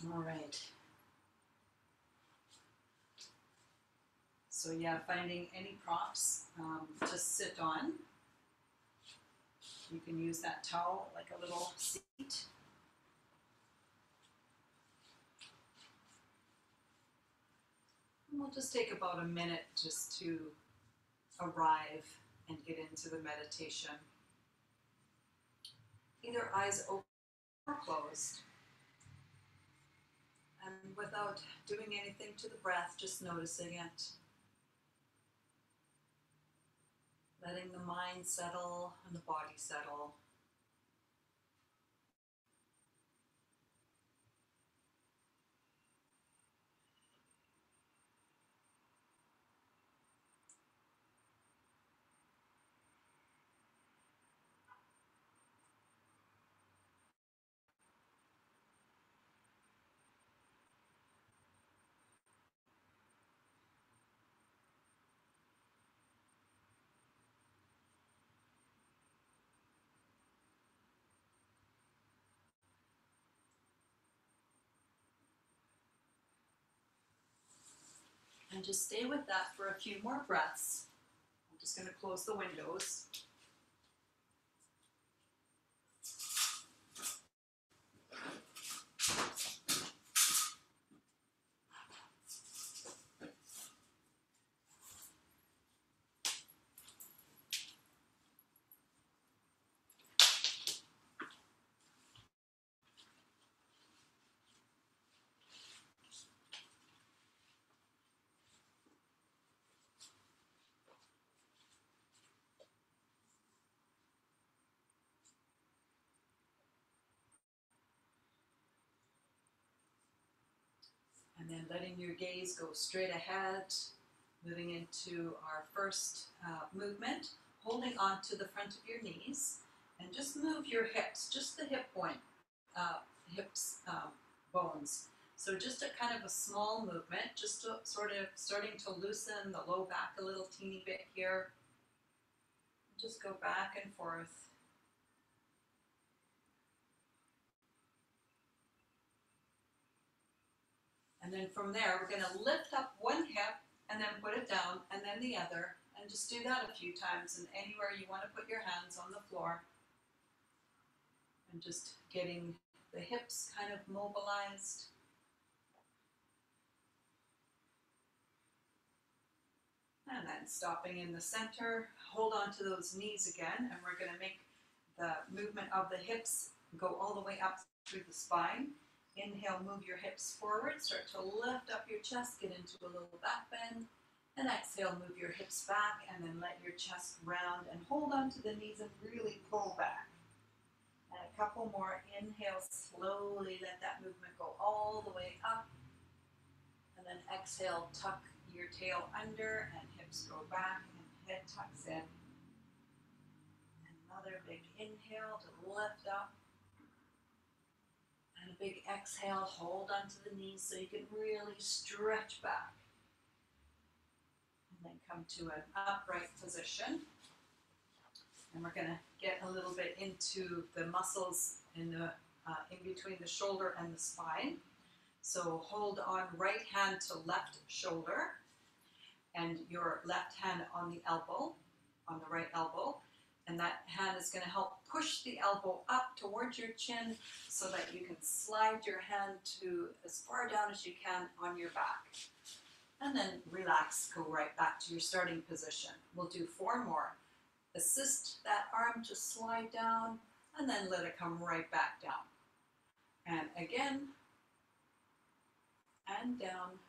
All right. So yeah, finding any props to sit on. You can use that towel like a little seat. And we'll just take about a minute just to arrive and get into the meditation. Either eyes open or closed. And without doing anything to the breath, just noticing it. Letting the mind settle and the body settle. And just stay with that for a few more breaths. I'm just going to close the windows. And then letting your gaze go straight ahead, moving into our first movement, holding on to the front of your knees, and just move your hips, just the hips bones. So just a kind of a small movement, just to sort of starting to loosen the low back a little teeny bit here. Just go back and forth. And then from there, we're going to lift up one hip and then put it down and then the other. And just do that a few times. And anywhere you want to put your hands on the floor. And just getting the hips kind of mobilized. And then stopping in the center. Hold on to those knees again. And we're going to make the movement of the hips go all the way up through the spine. Inhale, move your hips forward, start to lift up your chest, get into a little back bend. And exhale, move your hips back, and then let your chest round and hold on to the knees and really pull back. And a couple more. Inhale, slowly let that movement go all the way up. And then exhale, tuck your tail under and hips go back and head tucks in. Another big inhale to lift up. And a big exhale, hold onto the knees so you can really stretch back. And then come to an upright position. And we're going to get a little bit into the muscles in between the shoulder and the spine. So hold on, right hand to left shoulder, and your left hand on the elbow, on the right elbow. And that hand is going to help push the elbow up towards your chin so that you can slide your hand to as far down as you can on your back. And then relax, go right back to your starting position. We'll do 4 more. Assist that arm to slide down and then let it come right back down. And again, and down.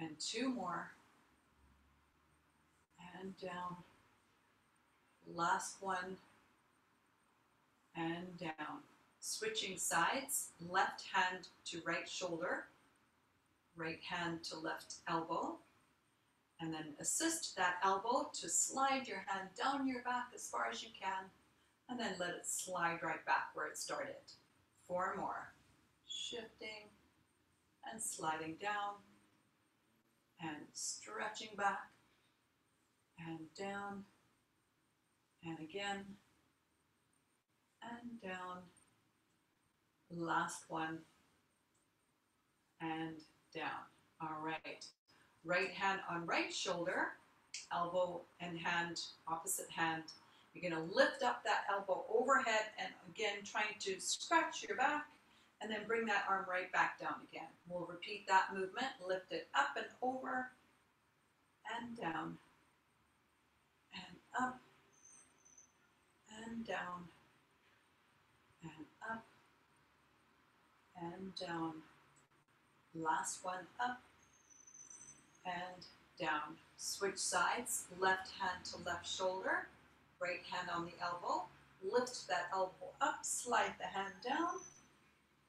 And 2 more. And down. Last one, and down. Switching sides, left hand to right shoulder, right hand to left elbow, and then assist that elbow to slide your hand down your back as far as you can, and then let it slide right back where it started. 4 more. Shifting and sliding down, and stretching back, and down, and again, and down. Last one, and down. All right. Right hand on right shoulder, elbow and hand, opposite hand. You're going to lift up that elbow overhead and again trying to scratch your back and then bring that arm right back down again. We'll repeat that movement. Lift it up and over and down and up and down and up and down. Last one, up and down. Switch sides, left hand to left shoulder, right hand on the elbow. Lift that elbow up, slide the hand down,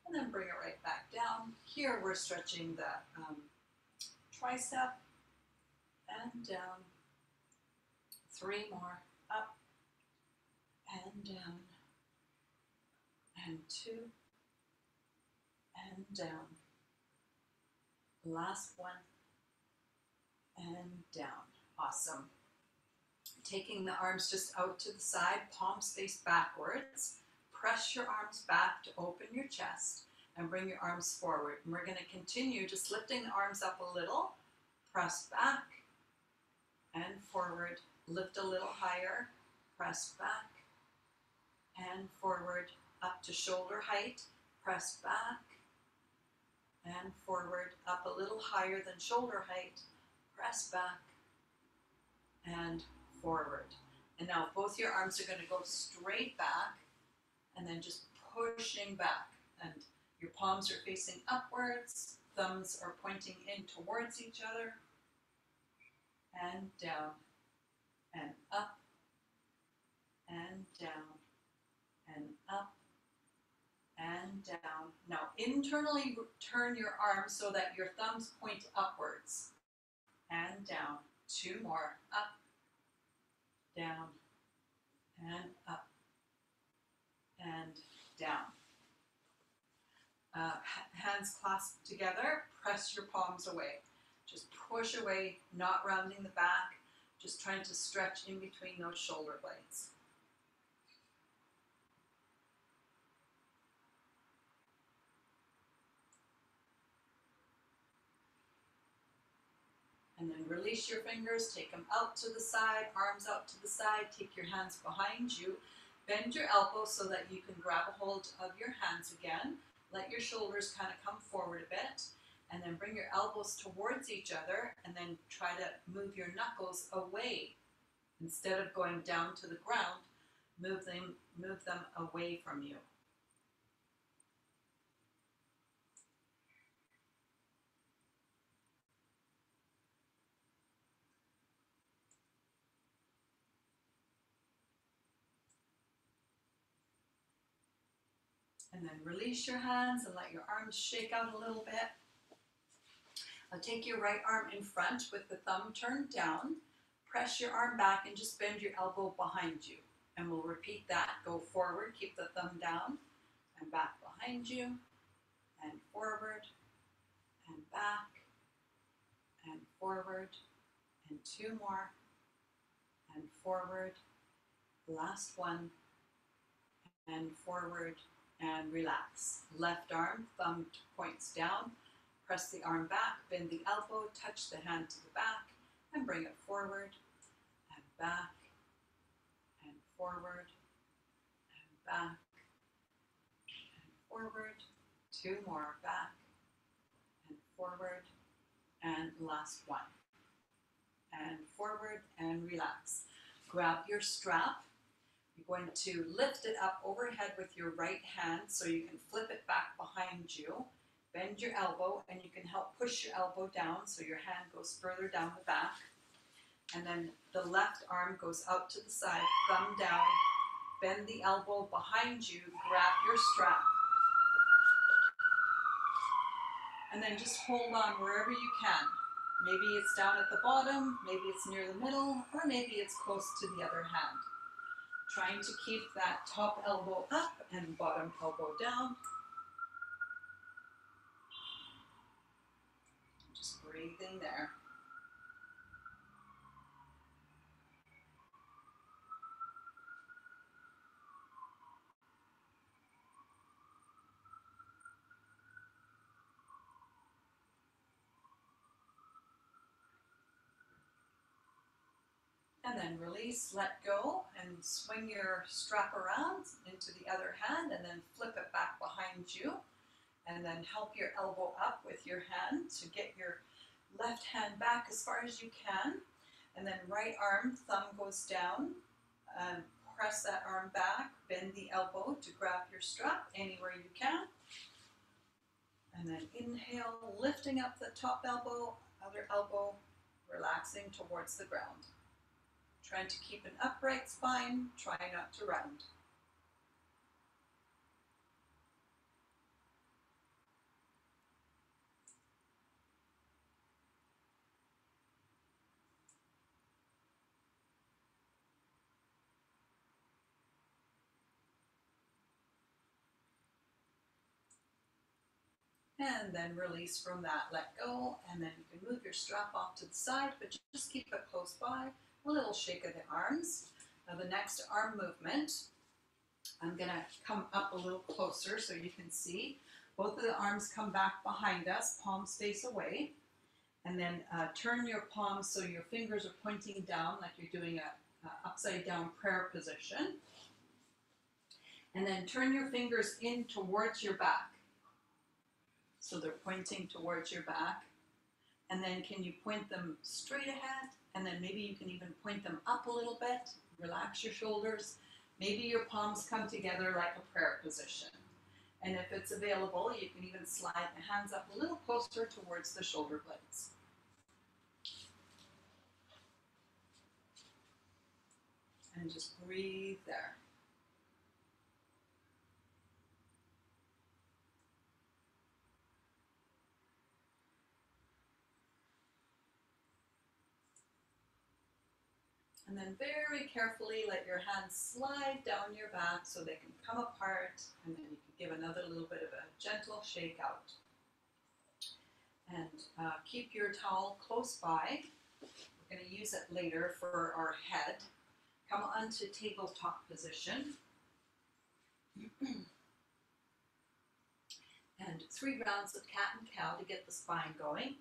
and then bring it right back down. Here we're stretching the tricep and down. 3 more, up and down, and 2 and down. Last one and down. Awesome. Taking the arms just out to the side, palms face backwards. Press your arms back to open your chest and bring your arms forward. And we're going to continue just lifting the arms up a little. Press back and forward. Lift a little higher. Press back and forward up to shoulder height. Press back and forward up a little higher than shoulder height. Press back and forward. And now both your arms are going to go straight back and then just pushing back. And your palms are facing upwards, thumbs are pointing in towards each other, and down, and up, and down, and up, and down. Now internally turn your arms so that your thumbs point upwards, and down. 2 more, up, down, and up, and down. Hands clasped together, press your palms away. Just push away, not rounding the back, just trying to stretch in between those shoulder blades. And then release your fingers, take them out to the side, arms out to the side, take your hands behind you, bend your elbows so that you can grab a hold of your hands again. Let your shoulders kind of come forward a bit, and then bring your elbows towards each other, and then try to move your knuckles away. Instead of going down to the ground, move them away from you. And then release your hands and let your arms shake out a little bit. Now take your right arm in front with the thumb turned down. Press your arm back and just bend your elbow behind you. And we'll repeat that. Go forward, keep the thumb down, and back behind you, and forward, and back, and forward, and 2 more, and forward. Last one, and forward, and relax. Left arm, thumb points down. Press the arm back, bend the elbow, touch the hand to the back, and bring it forward, and back, and forward, and back, and forward. 2 more, back, and forward, and last one. And forward, and relax. Grab your strap. You're going to lift it up overhead with your right hand so you can flip it back behind you. Bend your elbow, and you can help push your elbow down so your hand goes further down the back. And then the left arm goes out to the side, thumb down, bend the elbow behind you, grab your strap. And then just hold on wherever you can. Maybe it's down at the bottom, maybe it's near the middle, or maybe it's close to the other hand. Trying to keep that top elbow up and bottom elbow down. Just breathing there. And then release, let go, and swing your strap around into the other hand, and then flip it back behind you. And then help your elbow up with your hand to get your left hand back as far as you can. And then right arm, thumb goes down, and press that arm back, bend the elbow to grab your strap anywhere you can. And then inhale, lifting up the top elbow, other elbow, relaxing towards the ground. Trying to keep an upright spine, try not to round. And then release from that, let go, and then you can move your strap off to the side, but just keep it close by. A little shake of the arms. Now the next arm movement, I'm gonna come up a little closer so you can see. Both of the arms come back behind us, palms face away, and then turn your palms so your fingers are pointing down like you're doing a upside down prayer position. And then turn your fingers in towards your back. So they're pointing towards your back. And then can you point them straight ahead? And then maybe you can even point them up a little bit. Relax your shoulders. Maybe your palms come together like a prayer position. And if it's available, you can even slide the hands up a little closer towards the shoulder blades. And just breathe there. And then very carefully let your hands slide down your back so they can come apart, and then you can give another little bit of a gentle shake out. And keep your towel close by. We're going to use it later for our head. Come onto tabletop position. And 3 rounds of cat and cow to get the spine going.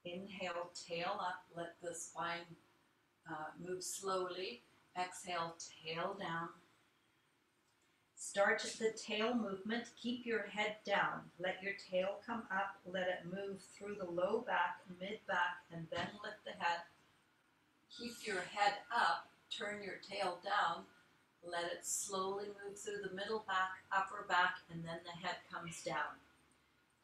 Inhale, tail up, let the spine move slowly. Exhale, tail down. Start the tail movement. Keep your head down. Let your tail come up. Let it move through the low back, mid back, and then lift the head. Keep your head up. Turn your tail down. Let it slowly move through the middle back, upper back, and then the head comes down.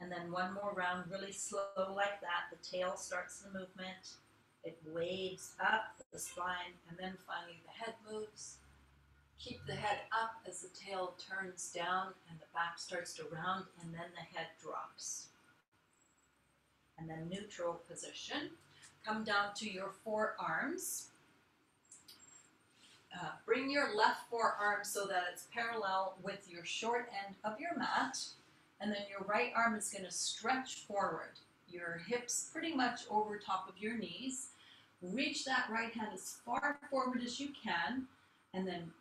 And then one more round, really slow like that. The tail starts the movement. It waves up the spine, and then finally the head moves. Keep the head up as the tail turns down and the back starts to round, and then the head drops. And then neutral position. Come down to your forearms. Bring your left forearm so that it's parallel with your short end of your mat, and then your right arm is going to stretch forward. Your hips pretty much over top of your knees. Reach that right hand as far forward as you can, and then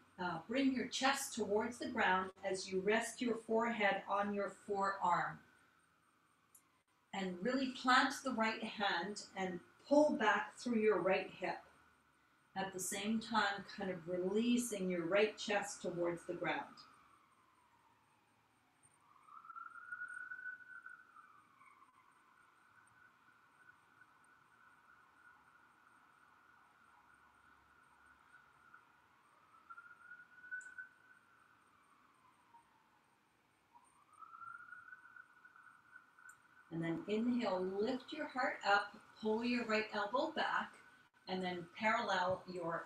bring your chest towards the ground as you rest your forehead on your forearm. And really plant the right hand and pull back through your right hip. At the same time, kind of releasing your right chest towards the ground. And then inhale, lift your heart up, pull your right elbow back, and then parallel your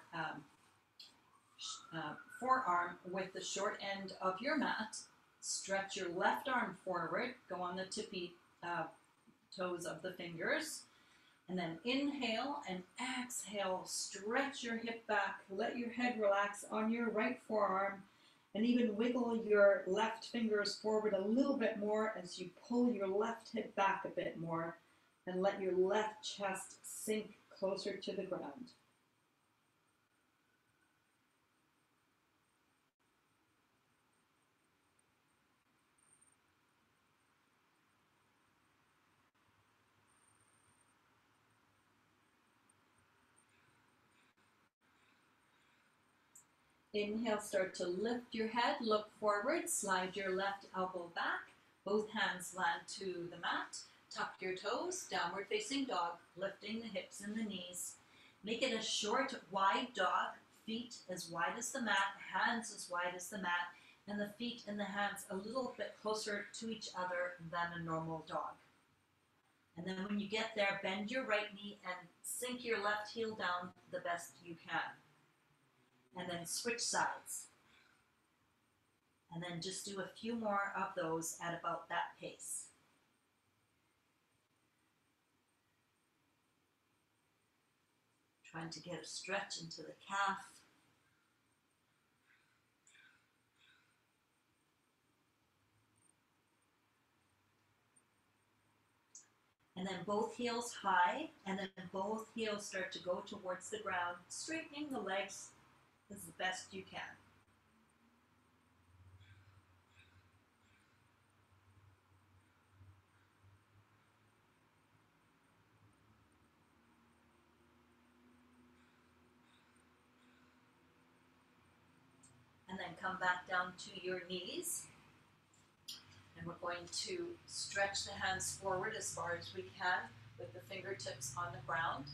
forearm with the short end of your mat. Stretch your left arm forward, go on the tippy toes of the fingers. And then inhale and exhale, stretch your hip back, let your head relax on your right forearm, and even wiggle your left fingers forward a little bit more as you pull your left hip back a bit more, and let your left chest sink closer to the ground. Inhale, start to lift your head, look forward, slide your left elbow back, both hands land to the mat, tuck your toes, downward facing dog, lifting the hips and the knees. Make it a short, wide dog, feet as wide as the mat, hands as wide as the mat, and the feet and the hands a little bit closer to each other than a normal dog. And then when you get there, bend your right knee and sink your left heel down the best you can. And then switch sides. And then just do a few more of those at about that pace. Trying to get a stretch into the calf. And then both heels high, and then both heels start to go towards the ground, straightening the legs as best you can. And then come back down to your knees. And we're going to stretch the hands forward as far as we can with the fingertips on the ground.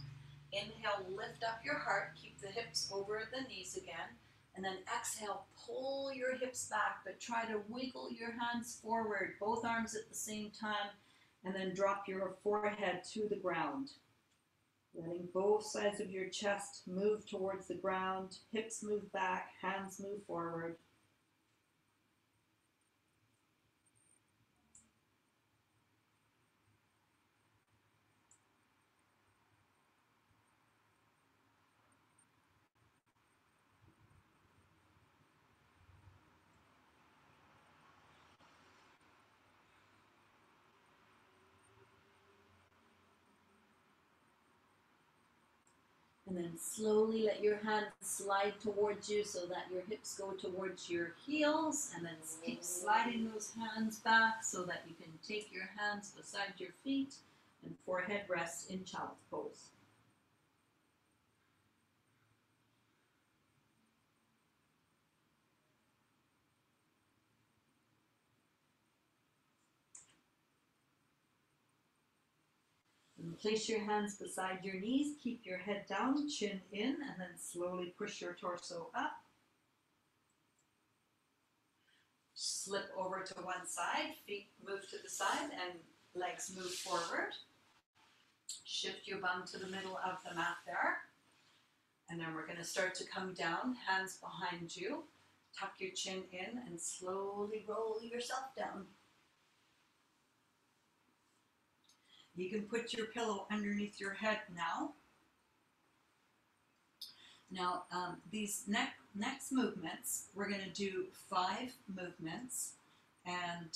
Inhale, lift up your heart, keep the hips over the knees again. And then exhale, pull your hips back, but try to wiggle your hands forward, both arms at the same time, and then drop your forehead to the ground. Letting both sides of your chest move towards the ground, hips move back, hands move forward. And then slowly let your hands slide towards you so that your hips go towards your heels. And then keep sliding those hands back so that you can take your hands beside your feet and forehead rests in child's pose. And place your hands beside your knees, keep your head down, chin in, and then slowly push your torso up. Slip over to one side, feet move to the side, and legs move forward. Shift your bum to the middle of the mat there. And then we're going to start to come down, hands behind you. Tuck your chin in and slowly roll yourself down. You can put your pillow underneath your head now. Now, these next movements, we're going to do 5 movements. And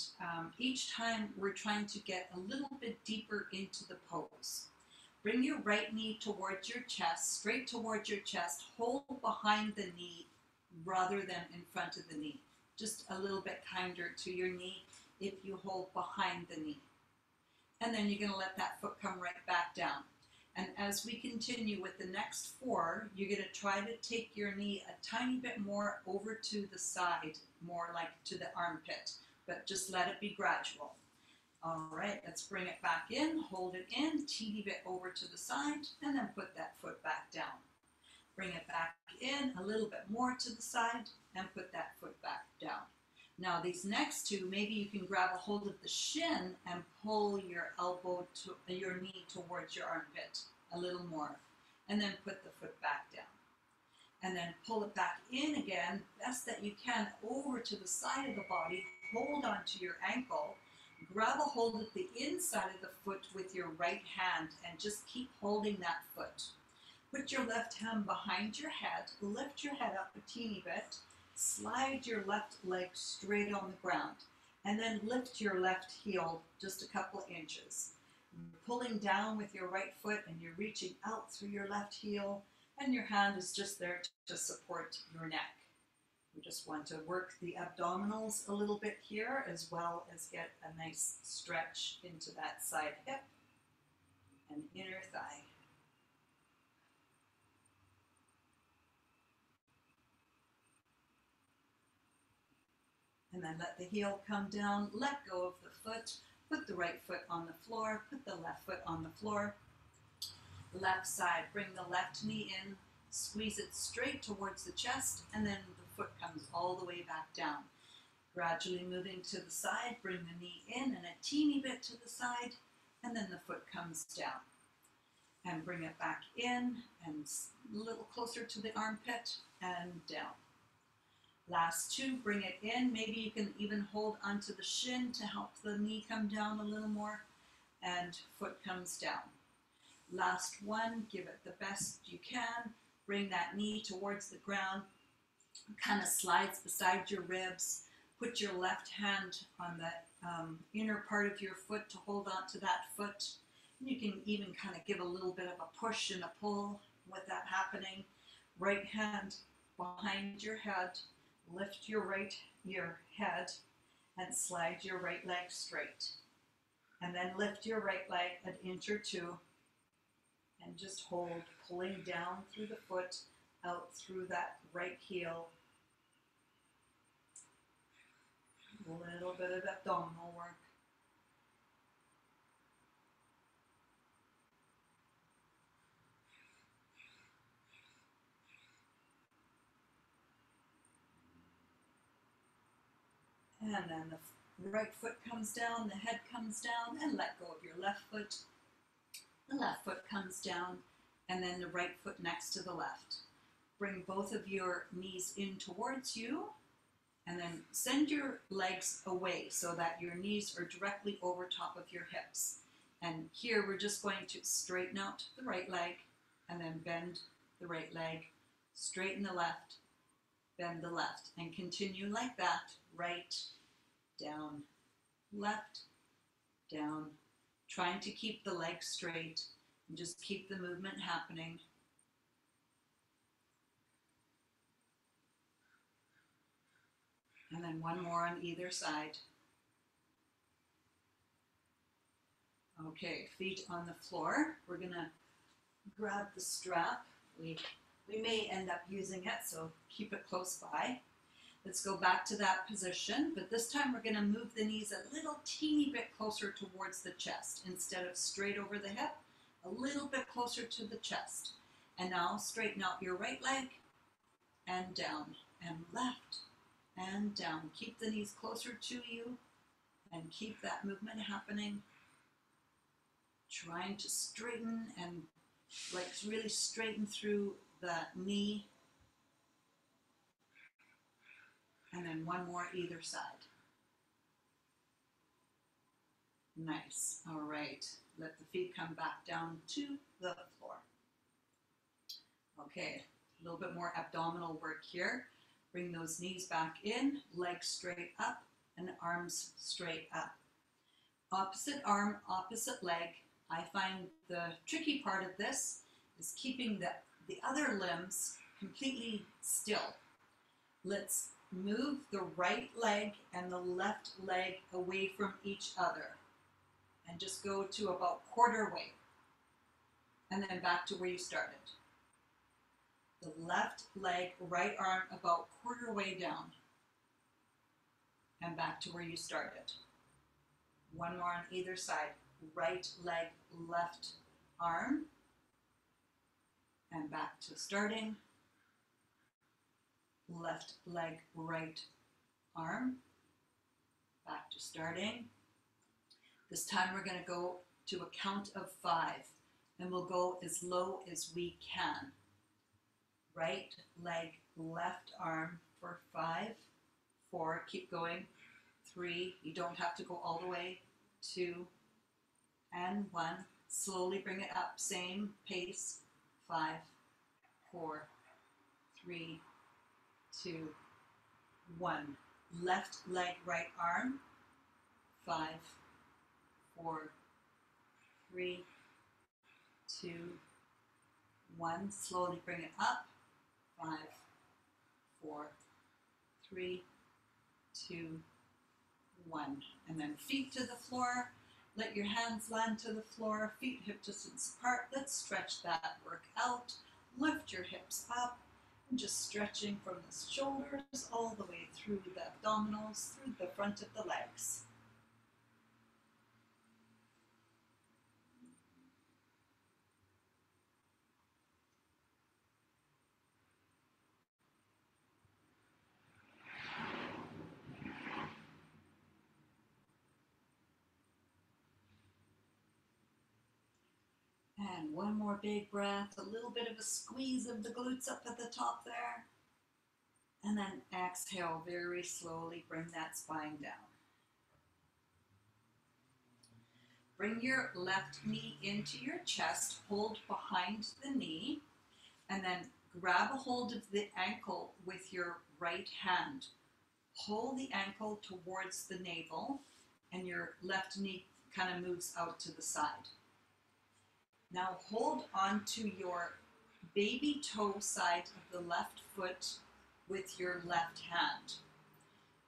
each time we're trying to get a little bit deeper into the pose. Bring your right knee towards your chest, straight towards your chest. Hold behind the knee rather than in front of the knee. Just a little bit kinder to your knee if you hold behind the knee. And then you're going to let that foot come right back down. And as we continue with the next 4, you're going to try to take your knee a tiny bit more over to the side, more like to the armpit, but just let it be gradual. All right, let's bring it back in, hold it in, teeny bit over to the side, and then put that foot back down. Bring it back in a little bit more to the side, and put that foot back down. Now these next 2, maybe you can grab a hold of the shin and pull your elbow to your knee towards your armpit a little more, and then put the foot back down. And then pull it back in again, best that you can, over to the side of the body, hold onto your ankle, grab a hold of the inside of the foot with your right hand, and just keep holding that foot. Put your left hand behind your head, lift your head up a teeny bit, slide your left leg straight on the ground, and then lift your left heel just a couple inches. You're pulling down with your right foot and you're reaching out through your left heel, and your hand is just there to support your neck. We just want to work the abdominals a little bit here, as well as get a nice stretch into that side hip and inner thigh. And then let the heel come down, let go of the foot, put the right foot on the floor, put the left foot on the floor. Left side, bring the left knee in, squeeze it straight towards the chest, and then the foot comes all the way back down. Gradually moving to the side, bring the knee in and a teeny bit to the side, and then the foot comes down. And bring it back in and a little closer to the armpit and down. Last two, bring it in. Maybe you can even hold onto the shin to help the knee come down a little more, and foot comes down. Last one, give it the best you can. Bring that knee towards the ground, kind of slides beside your ribs. Put your left hand on the inner part of your foot to hold on to that foot. You can even kind of give a little bit of a push and a pull with that happening. Right hand behind your head, lift your head and slide your right leg straight. And then lift your right leg an inch or two and just hold, pulling down through the foot, out through that right heel. A little bit of abdominal work. And then the right foot comes down, the head comes down, and let go of your left foot. The left foot comes down, and then the right foot next to the left. Bring both of your knees in towards you, and then send your legs away so that your knees are directly over top of your hips. And here we're just going to straighten out the right leg, and then bend the right leg, straighten the left, bend the left, and continue like that. Right, down, left, down, trying to keep the leg straight and just keep the movement happening. And then one more on either side. Okay, feet on the floor. We're gonna grab the strap. We may end up using it, so keep it close by. Let's go back to that position, but this time we're gonna move the knees a little teeny bit closer towards the chest. Instead of straight over the hip, a little bit closer to the chest. And now straighten out your right leg and down and left and down. Keep the knees closer to you and keep that movement happening. Trying to straighten and like really straighten through the knee. And then one more either side. Nice. All right. Let the feet come back down to the floor. Okay, a little bit more abdominal work here. Bring those knees back in, legs straight up, and arms straight up. Opposite arm, opposite leg. I find the tricky part of this is keeping the other limbs completely still. Let's move the right leg and the left leg away from each other and just go to about quarter way and then back to where you started. The left leg, right arm about quarter way down and back to where you started. One more on either side. Right leg, left arm and back to starting. Left leg, right arm, back to starting. This time we're going to go to a count of 5 and we'll go as low as we can. Right leg, left arm for 5, 4, keep going, 3, you don't have to go all the way, 2, and 1. Slowly bring it up, same pace, 5, 4, 3, 2, 1. Left leg, right arm, 5, 4, 3, 2, 1. Slowly bring it up, 5, 4, 3, 2, 1. And then feet to the floor. Let your hands land to the floor, feet hip distance apart. Let's stretch that work out. Lift your hips up And just stretching from the shoulders all the way through the abdominals, through the front of the legs. And one more big breath, a little bit of a squeeze of the glutes up at the top there. And then exhale, very slowly bring that spine down. Bring your left knee into your chest, hold behind the knee, and then grab a hold of the ankle with your right hand. Pull the ankle towards the navel, and your left knee kind of moves out to the side. Now hold on to your baby toe side of the left foot with your left hand.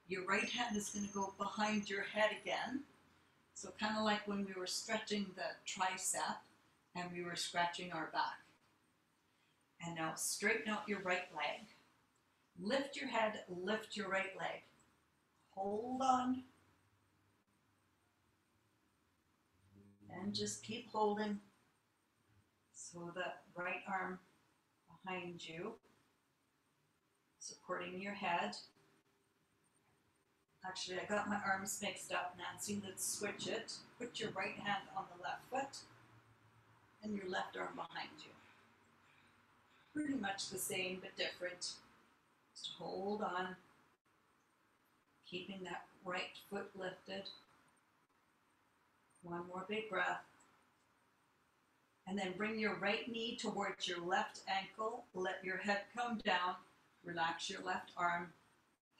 Your right hand is going to go behind your head again. So kind of like when we were stretching the tricep and we were scratching our back. And now straighten out your right leg. Lift your head, lift your right leg. Hold on. And just keep holding. So the right arm behind you, supporting your head. Actually, I got my arms mixed up, Nancy. Let's switch it. Put your right hand on the left foot and your left arm behind you. Pretty much the same, but different. Just hold on, keeping that right foot lifted. One more big breath. And then bring your right knee towards your left ankle. Let your head come down. Relax your left arm.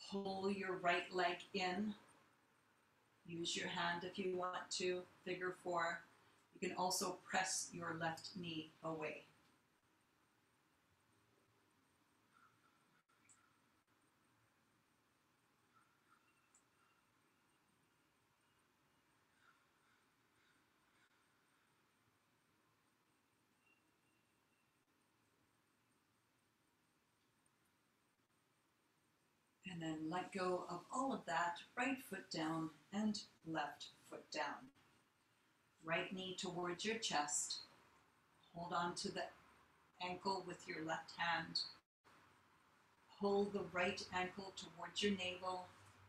Pull your right leg in. Use your hand if you want to. Figure 4. You can also press your left knee away. And then let go of all of that. Right foot down and left foot down. Right knee towards your chest. Hold on to the ankle with your left hand. Pull the right ankle towards your navel,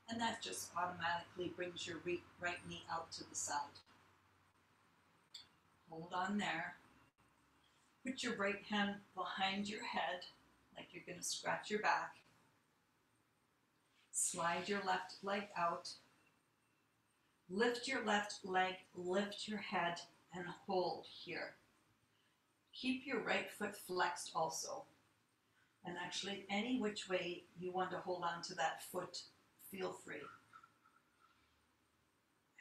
and that just automatically brings your right knee out to the side. Hold on there. Put your right hand behind your head, like you're going to scratch your back. Slide your left leg out. Lift your left leg, lift your head, and hold here. Keep your right foot flexed also. And actually, any which way you want to hold on to that foot, feel free.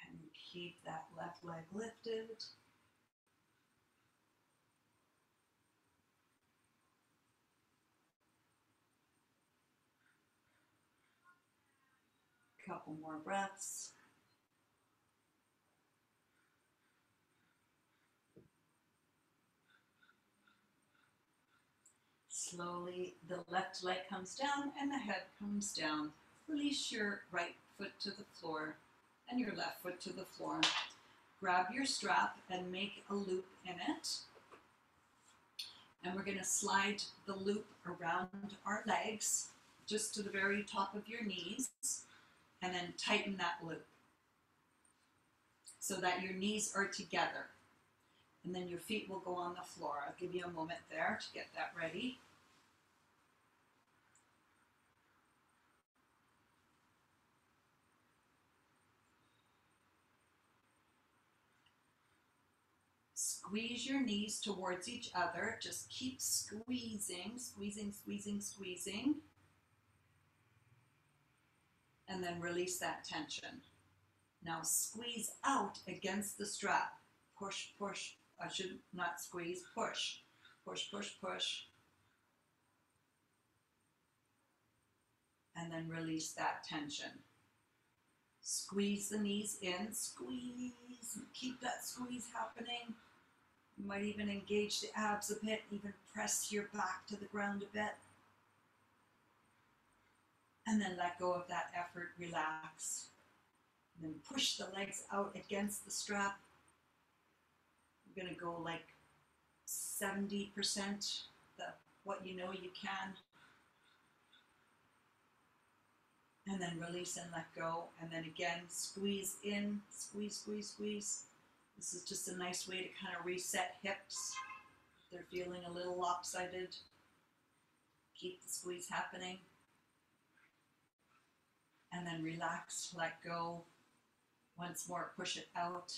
And keep that left leg lifted. Couple more breaths. Slowly, the left leg comes down and the head comes down. Release your right foot to the floor and your left foot to the floor. Grab your strap and make a loop in it. And we're going to slide the loop around our legs just to the very top of your knees, and then tighten that loop so that your knees are together. And then your feet will go on the floor. I'll give you a moment there to get that ready. Squeeze your knees towards each other. Just keep squeezing, squeezing, squeezing, squeezing. And then release that tension. Now squeeze out against the strap. Push, push. I should not squeeze, push. Push, push, push. And then release that tension. Squeeze the knees in, squeeze. Keep that squeeze happening. You might even engage the abs a bit, even press your back to the ground a bit. And then let go of that effort, relax. And then push the legs out against the strap. We're going to go like 70%, what you know you can. And then release and let go. And then again, squeeze in, squeeze, squeeze, squeeze. This is just a nice way to kind of reset hips. If they're feeling a little lopsided, keep the squeeze happening. And then relax, let go. Once more, push it out.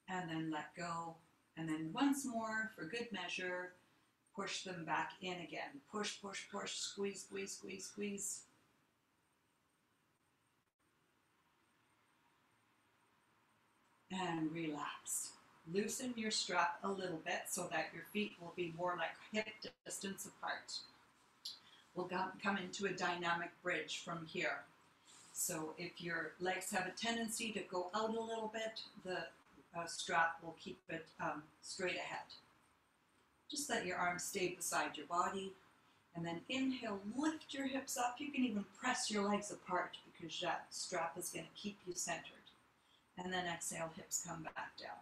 And then let go. And then once more, for good measure, push them back in again. Push, push, push, squeeze, squeeze, squeeze, squeeze. And relax. Loosen your strap a little bit so that your feet will be more like hip distance apart. We'll come into a dynamic bridge from here. So if your legs have a tendency to go out a little bit, the strap will keep it straight ahead. Just let your arms stay beside your body. And then inhale, lift your hips up. You can even press your legs apart because that strap is going to keep you centered. And then exhale, hips come back down.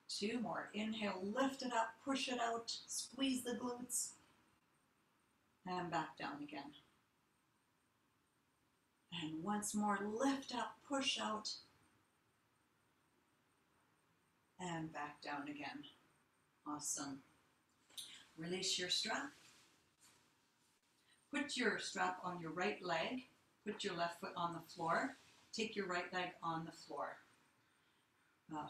2 more. Inhale, lift it up, push it out, squeeze the glutes. And back down again. And once more, lift up, push out. And back down again. Awesome. Release your strap. Put your strap on your right leg. Put your left foot on the floor. Take your right leg on the floor.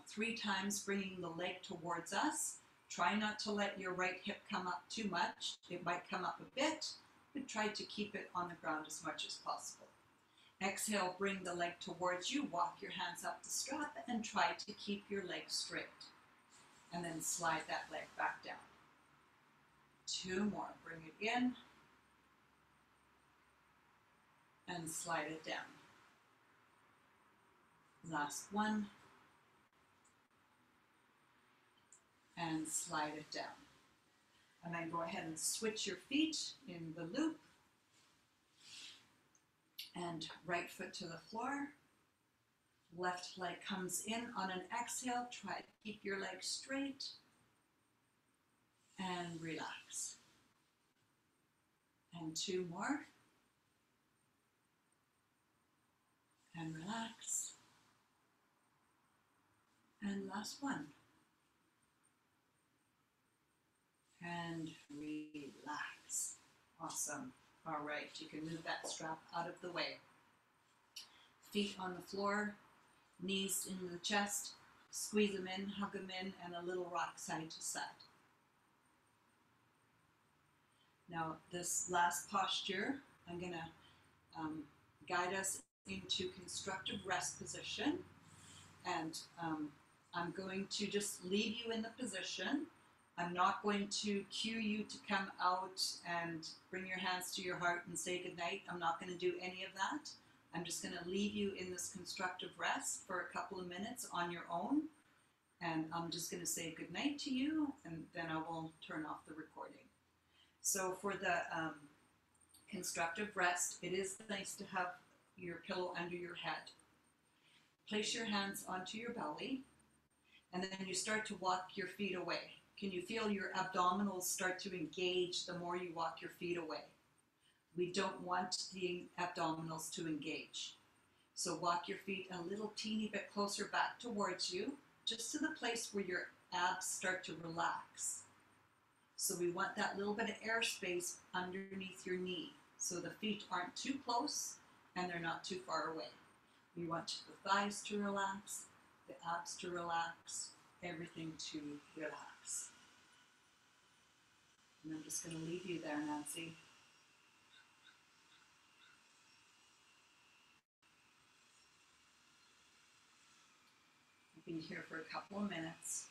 3 times bringing the leg towards us. Try not to let your right hip come up too much. It might come up a bit, but try to keep it on the ground as much as possible. Exhale, bring the leg towards you. Walk your hands up the strap and try to keep your leg straight. And then slide that leg back down. 2 more. Bring it in. And slide it down. Last one. And slide it down. And then go ahead and switch your feet in the loop. And right foot to the floor. Left leg comes in on an exhale. Try to keep your leg straight. And relax. And 2 more. And relax. And last one. And relax. Awesome. All right, you can move that strap out of the way. Feet on the floor, knees into the chest, squeeze them in, hug them in, and a little rock side to side. Now, this last posture, I'm going to guide us into constructive rest position. And I'm going to just leave you in the position. I'm not going to cue you to come out and bring your hands to your heart and say goodnight. I'm not going to do any of that. I'm just going to leave you in this constructive rest for a couple of minutes on your own. And I'm just going to say goodnight to you, and then I will turn off the recording. So for the constructive rest, it is nice to have your pillow under your head. Place your hands onto your belly, and then you start to walk your feet away. Can you feel your abdominals start to engage the more you walk your feet away? We don't want the abdominals to engage. So walk your feet a little teeny bit closer back towards you, just to the place where your abs start to relax. So we want that little bit of airspace underneath your knee, so the feet aren't too close and they're not too far away. We want the thighs to relax, the abs to relax, everything to relax. And I'm just going to leave you there, Nancy. I've been here for a couple of minutes.